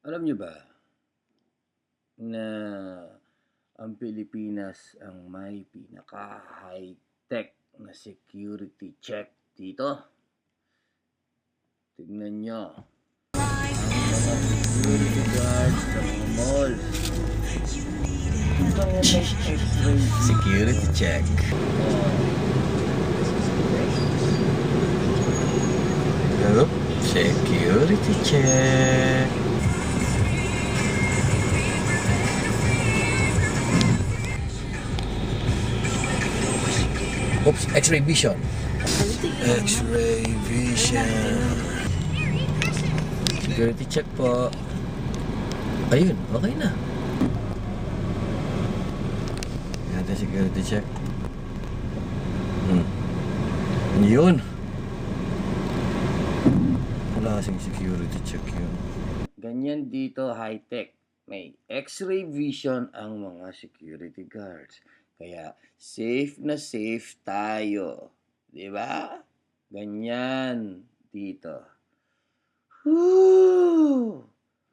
Alam niyo ba na ang Pilipinas ang may pinaka-high-tech na security check dito? Tignan nyo. Ang mga security guards ng mga malls. Yung mga may x-ray. Security check. Yup, security check. Oops, X-ray vision. X-ray vision. Security check po. Ayun, okay na. Yan security check. Yun. Wala kasing security check yun. Ganyan dito, high-tech. May x-ray vision ang mga security guards. Kaya safe na safe tayo. Di ba? Ganyan dito. Woo!